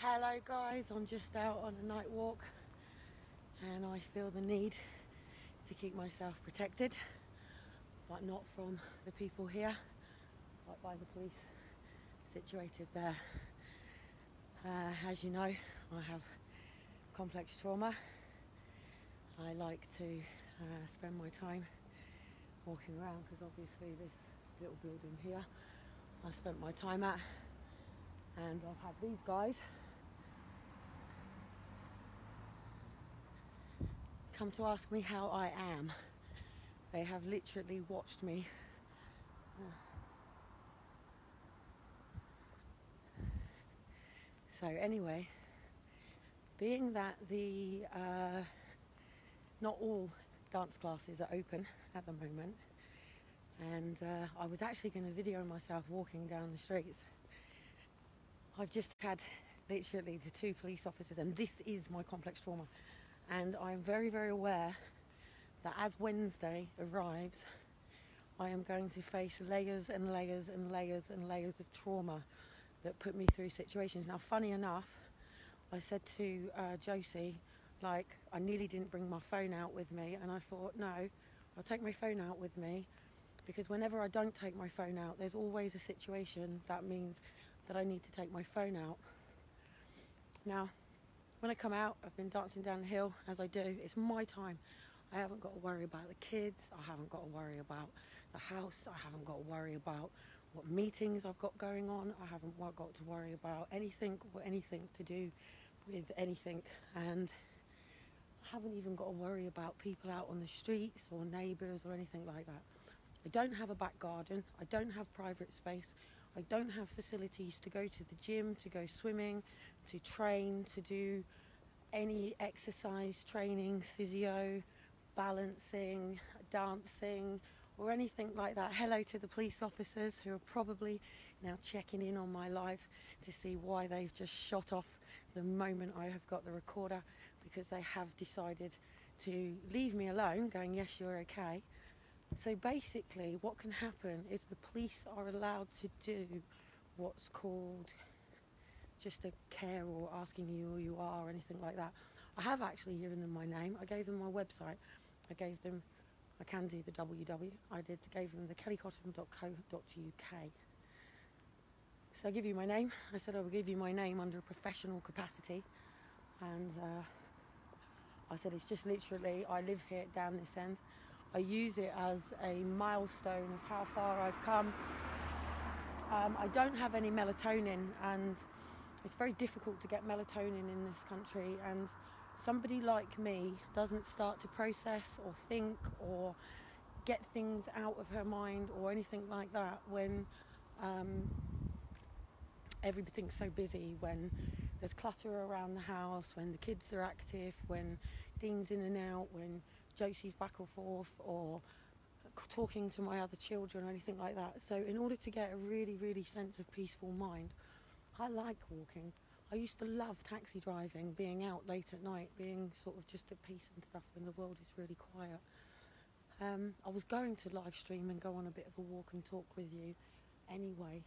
Hello guys, I'm just out on a night walk and I feel the need to keep myself protected, but not from the people here, but by the police situated there. As you know, I have complex trauma. I like to spend my time walking around because obviously this little building here I spent my time at, and I've had these guys come to ask me how I am. They have literally watched me so anyway, being that the not all dance classes are open at the moment, and I was actually going to video myself walking down the streets. I've just had literally the 2 police officers, and this is my complex trauma, and I'm very, very aware that as Wednesday arrives, I am going to face layers and layers and layers and layers of trauma that put me through situations. Now, funny enough, I said to Josie, like, I nearly didn't bring my phone out with me, and I thought, no, I'll take my phone out with me, because whenever I don't take my phone out, there's always a situation that means that I need to take my phone out. Now, when I come out, I've been dancing down the hill, as I do. It's my time. I haven't got to worry about the kids. I haven't got to worry about the house. I haven't got to worry about what meetings I've got going on. I haven't got to worry about anything to do with anything. And I haven't even got to worry about people out on the streets or neighbours or anything like that. I don't have a back garden. I don't have private space. I don't have facilities to go to the gym, to go swimming, to train, to do any exercise training, physio, balancing, dancing, or anything like that. Hello to the police officers who are probably now checking in on my life to see why they've just shot off the moment I have got the recorder, because they have decided to leave me alone, going, yes, you're okay. So basically what can happen is the police are allowed to do what's called just a care, or asking you who you are or anything like that. I have actually given them my name. I gave them my website. I can do the www. Gave them the kelliecottam.co.uk. So I give you my name. I said I will give you my name under a professional capacity, and I said it's just literally, I live here down this end. I use it as a milestone of how far I've come. I don't have any melatonin, and it's very difficult to get melatonin in this country, and somebody like me doesn't start to process or think or get things out of her mind or anything like that when everything's so busy, when there's clutter around the house, when the kids are active, when Dean's in and out, when Josie's back or forth, or talking to my other children or anything like that. So in order to get a really, really sense of peaceful mind, I like walking. I used to love taxi driving, being out late at night, being sort of just at peace and stuff when the world is really quiet. I was going to live stream and go on a bit of a walk and talk with you anyway,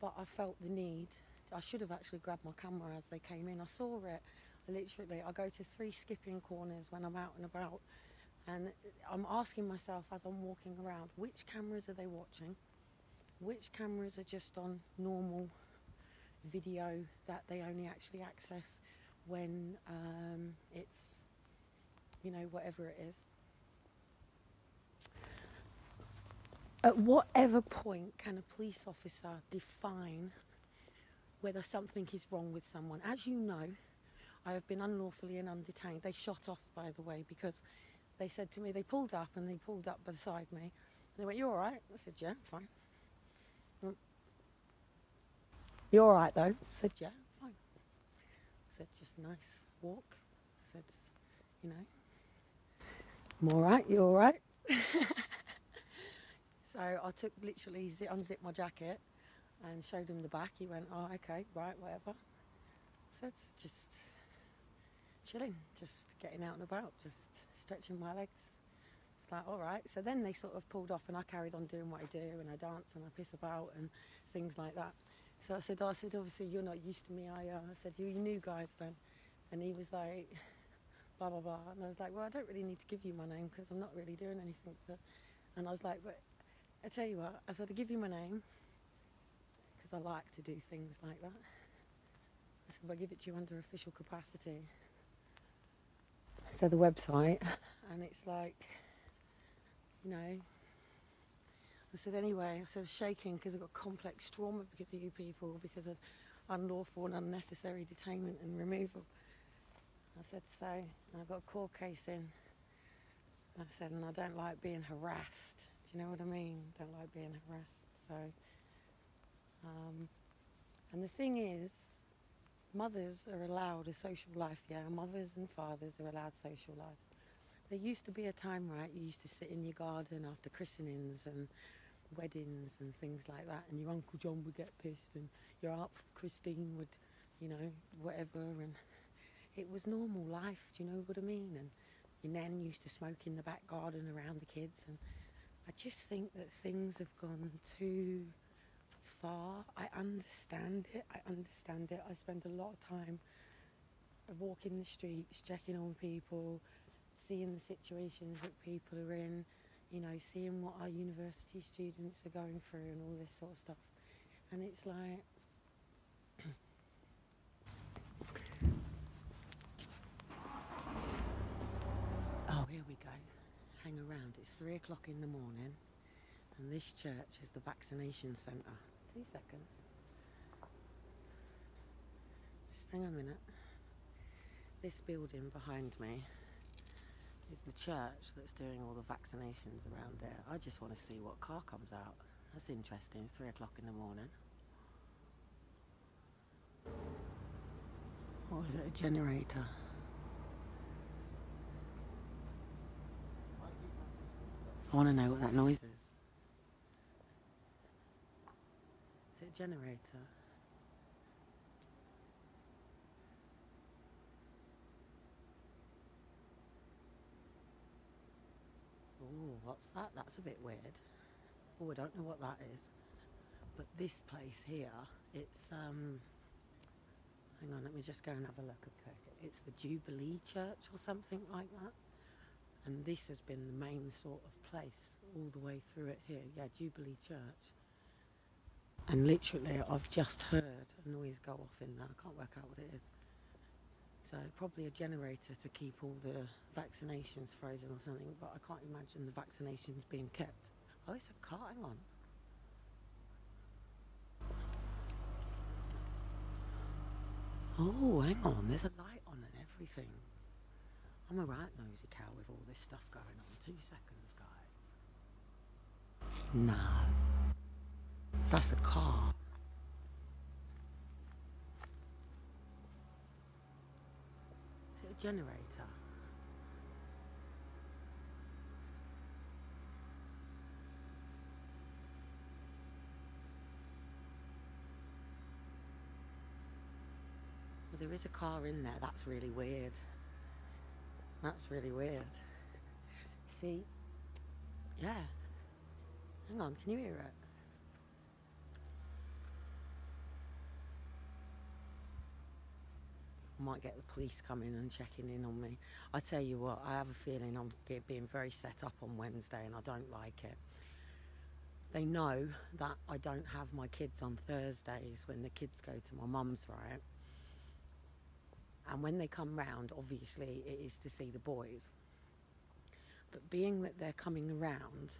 but I felt the need. I should have actually grabbed my camera as they came in. I saw it. I go to 3 skipping corners when I'm out and about, and I'm asking myself as I'm walking around, which cameras are they watching? Which cameras are just on normal video that they only actually access when it's, you know, whatever it is. At whatever point can a police officer define whether something is wrong with someone? As you know, I have been unlawfully and undetained. They shot off, by the way, because they said to me, they pulled up beside me. And they went, "You all right?" I said, "Yeah, fine." "You all right, though?" I said, "Yeah, fine." I said, "Just nice walk." I said, "You know, I'm all right, you all right?" So I took, literally unzipped my jacket and showed him the back. He went, "Oh, okay, right, whatever." I said, "Just chilling, just getting out and about, just stretching my legs." It's like, all right. So then they sort of pulled off, and I carried on doing what I do, and I dance and I piss about and things like that. So I said, obviously you're not used to me. I said, you new guys then? And he was like, blah, blah, blah. And I was like, well, I don't really need to give you my name because I'm not really doing anything. And I was like, but I tell you what, I said, I give you my name because I like to do things like that. I said, but I give it to you under official capacity. So the website, and it's like, you know, I said, anyway, I said, shaking because I've got complex trauma because of you people, because of unlawful and unnecessary detainment and removal. I said, so I got a court case in. I said, and I don't like being harassed. Do you know what I mean? Don't like being harassed. So, and the thing is, mothers are allowed a social life, yeah. Mothers and fathers are allowed social lives. There used to be a time, right, you used to sit in your garden after christenings and weddings and things like that, and your Uncle John would get pissed and your Aunt Christine would, you know, whatever, and it was normal life, do you know what I mean? And your nan used to smoke in the back garden around the kids, and I just think that things have gone too far. I understand it. I spend a lot of time walking the streets, checking on people, seeing the situations that people are in, you know, seeing what our university students are going through and all this sort of stuff. And it's like, oh, here we go. Hang around. It's 3 o'clock in the morning and this church is the vaccination centre. 2 seconds. Just hang on a minute. This building behind me is the church that's doing all the vaccinations around there. I just want to see what car comes out. That's interesting, 3 o'clock in the morning. Or is it a generator? I want to know what that noise is. Is it a generator? Oh, what's that? That's a bit weird. Oh, I don't know what that is. But this place here, it's, hang on, let me just go and have a look. Okay, it's the Jubilee Church or something like that. And this has been the main sort of place all the way through it here. Yeah, Jubilee Church. And literally, I've just heard a noise go off in there. I can't work out what it is. So probably a generator to keep all the vaccinations frozen or something, but I can't imagine the vaccinations being kept. Oh, it's a car, hang on. Oh, hang on, there's a light on and everything. I'm a right nosy cow with all this stuff going on. 2 seconds, guys. No, that's a car. Is it a generator? Well, there is a car in there. That's really weird. That's really weird. See? Yeah. Hang on, can you hear it? I might get the police coming and checking in on me. I tell you what, I have a feeling I'm being very set up on Wednesday and I don't like it. They know that I don't have my kids on Thursdays when the kids go to my mum's, right? And when they come round, obviously it is to see the boys. But being that they're coming around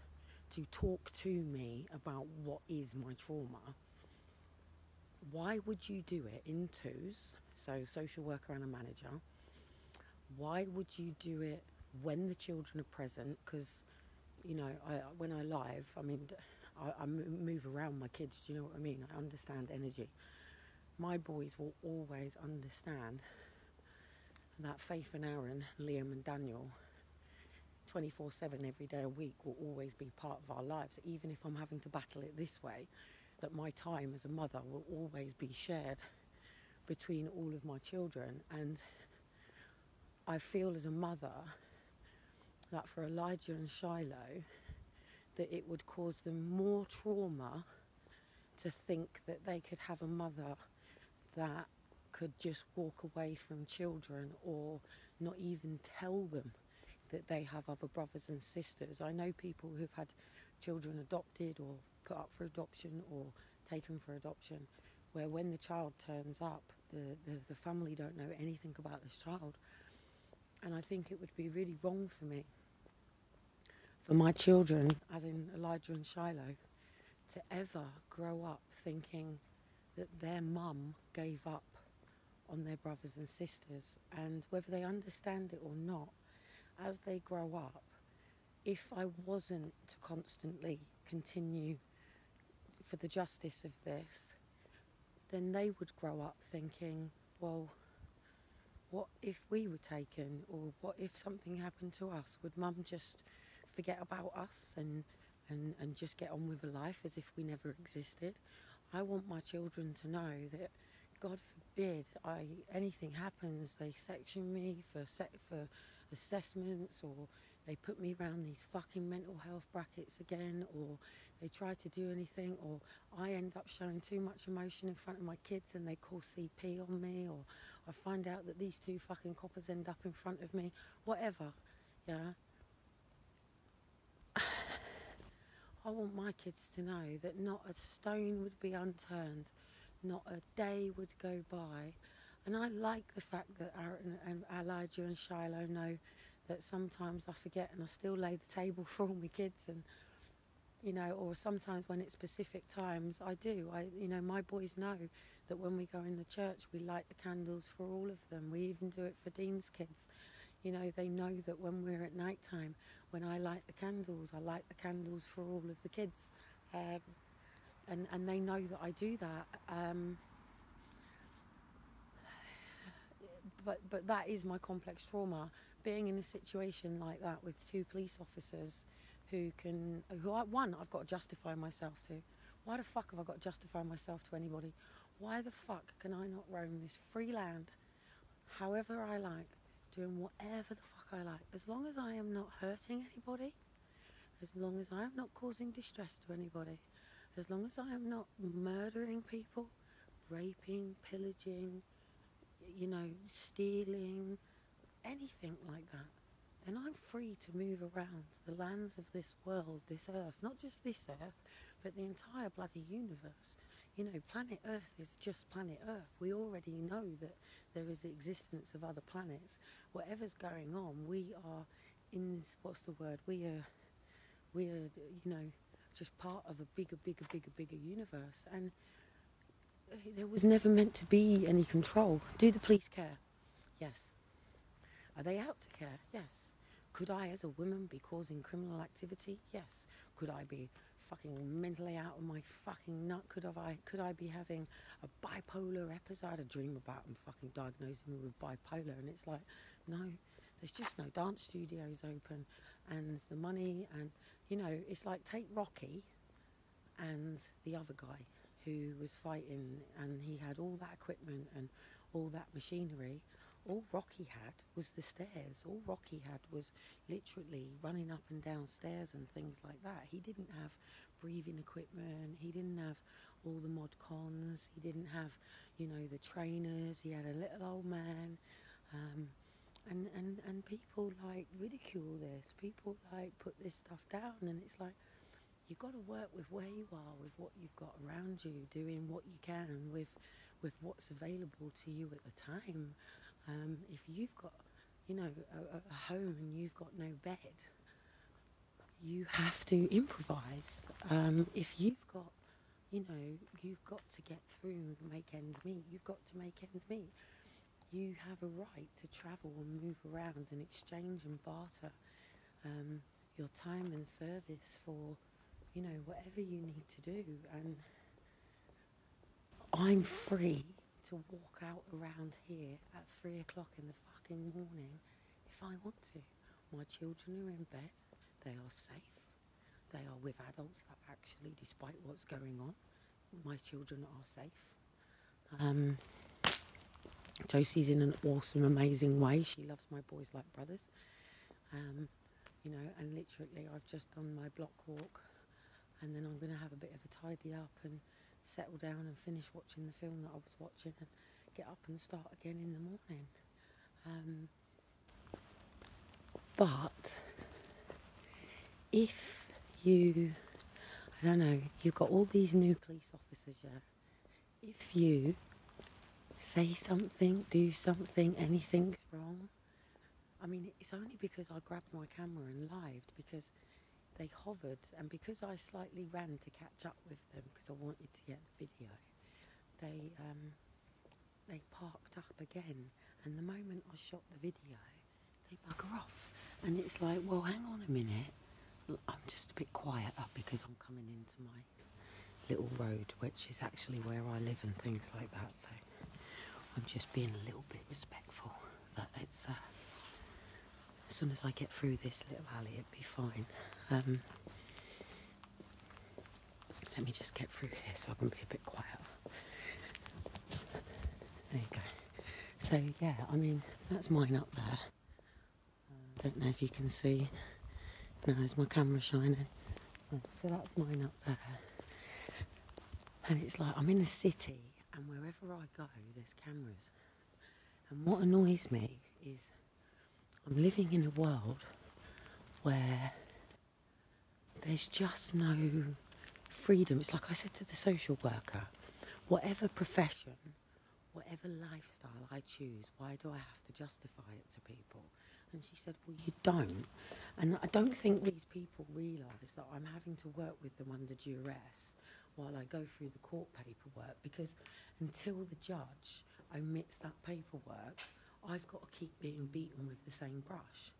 to talk to me about what is my trauma, why would you do it in twos? So social worker and a manager. Why would you do it when the children are present? Because, you know, when I live, I mean, I move around my kids, do you know what I mean? I understand energy. My boys will always understand that Faith and Aaron, Liam and Daniel, 24/7 every day a week will always be part of our lives, even if I'm having to battle it this way, that my time as a mother will always be shared between all of my children. And I feel as a mother that for Elijah and Shiloh, that it would cause them more trauma to think that they could have a mother that could just walk away from children or not even tell them that they have other brothers and sisters. I know people who've had children adopted or put up for adoption or taken for adoption, where when the child turns up, the family don't know anything about this child. And I think it would be really wrong for me, for my children, as in Elijah and Shiloh, to ever grow up thinking that their mum gave up on their brothers and sisters. And whether they understand it or not, as they grow up, if I wasn't to constantly continue for the justice of this, then they would grow up thinking, well, what if we were taken, or what if something happened to us? Would mum just forget about us and just get on with her life as if we never existed? I want my children to know that, God forbid, anything happens, they section me for assessments, or they put me around these fucking mental health brackets again, or they try to do anything, or I end up showing too much emotion in front of my kids and they call CP on me, or I find out that these two fucking coppers end up in front of me, whatever, yeah. I want my kids to know that not a stone would be unturned, not a day would go by. And I like the fact that Aaron and Elijah and Shiloh know that sometimes I forget and I still lay the table for all my kids, and you know, or sometimes when it's specific times, I do. You know, my boys know that when we go in the church, we light the candles for all of them. We even do it for Dean's kids. You know, they know that when we're at night time, when I light the candles, I light the candles for all of the kids. And they know that I do that. But that is my complex trauma, being in a situation like that with two police officers I've got to justify myself to. Why the fuck have I got to justify myself to anybody? Why the fuck can I not roam this free land however I like, doing whatever the fuck I like, as long as I am not hurting anybody, as long as I am not causing distress to anybody, as long as I am not murdering people, raping, pillaging, you know, stealing, anything like that, then I'm free to move around the lands of this world, this earth, not just this earth, but the entire bloody universe. You know, planet Earth is just planet Earth. We already know that there is the existence of other planets. Whatever's going on, we are in this, what's the word? We are, you know, just part of a bigger universe. And there was never meant to be any control. Do the police care? Yes. Are they out to care? Yes. Could I, as a woman, be causing criminal activity? Yes. Could I be fucking mentally out of my fucking nut? Could I be having a bipolar episode? I had a dream about them fucking diagnosing me with bipolar, and it's like, no, there's just no dance studios open, and the money, and you know, it's like, take Rocky and the other guy who was fighting, and he had all that equipment and all that machinery. All Rocky had was the stairs. All Rocky had was literally running up and down stairs and things like that. He didn't have breathing equipment. He didn't have all the mod cons. He didn't have, you know, the trainers. He had a little old man. And people like ridicule this. People like put this stuff down, and it's like, you've got to work with where you are, with what you've got around you, doing what you can with what's available to you at the time. If you've got, you know, a home and you've got no bed, you have to improvise. If you've got, you know, you've got to get through and make ends meet. You've got to make ends meet. You have a right to travel and move around and exchange and barter your time and service for, you know, whatever you need to do. And I'm free to walk out around here at 3 o'clock in the fucking morning if I want to. My children are in bed. They are safe. They are with adults that actually, despite what's going on, my children are safe. Josie's in an awesome, amazing way. She loves my boys like brothers. You know, and literally I've just done my block walk, and then I'm going to have a bit of a tidy up and settle down and finish watching the film that I was watching and get up and start again in the morning. But if you, I don't know, you've got all these new police officers, yeah? If you say something, do something, anything's wrong, I mean, it's only because I grabbed my camera and lived, because they hovered, and because I slightly ran to catch up with them because I wanted to get the video, they parked up again, and the moment I shot the video, they bugger off. And it's like, well, hang on a minute, I'm just a bit quieter because I'm coming into my little road, which is actually where I live and things like that, so I'm just being a little bit respectful that it's as soon as I get through this little alley, it'll be fine. Let me just get through here so I can be a bit quieter. There you go. So yeah, I mean, that's mine up there. Don't know if you can see. No, is my camera shining? So that's mine up there. And it's like, I'm in a city, and wherever I go, there's cameras. And what annoys me is I'm living in a world where there's just no freedom. It's like I said to the social worker, whatever profession, whatever lifestyle I choose, why do I have to justify it to people? And she said, well, you don't. And I don't think these people realise that I'm having to work with them under duress while I go through the court paperwork, because until the judge omits that paperwork, I've got to keep being beaten with the same brush.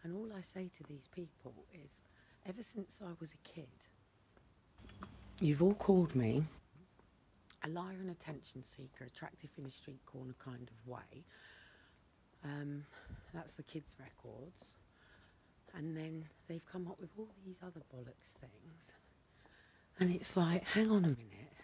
And all I say to these people is, ever since I was a kid, you've all called me a liar and attention seeker, attractive in a street corner kind of way. That's the kids' records. And then they've come up with all these other bollocks things. And it's like, hang on a minute.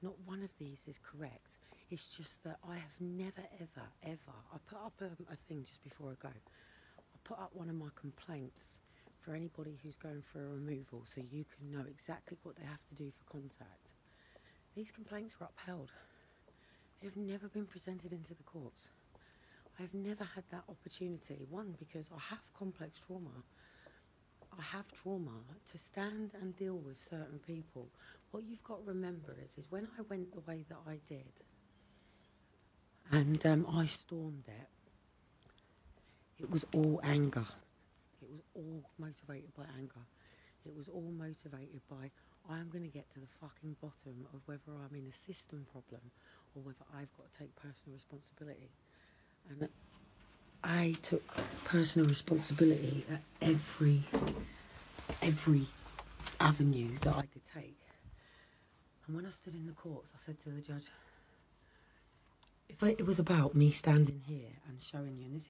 Not one of these is correct. It's just that I have never, ever, ever... I put up a thing just before I go. I put up one of my complaints for anybody who's going for a removal, so you can know exactly what they have to do for contact. These complaints were upheld. They've never been presented into the courts. I've never had that opportunity. One, because I have complex trauma. I have trauma to stand and deal with certain people. What you've got to remember is when I went the way that I did, and I stormed it, it was all anger. It was all motivated by anger. It was all motivated by, I am going to get to the fucking bottom of whether I'm in a system problem or whether I've got to take personal responsibility. And I took personal responsibility at every avenue that I could take. And when I stood in the courts, I said to the judge, if it was about me standing here and showing you, and this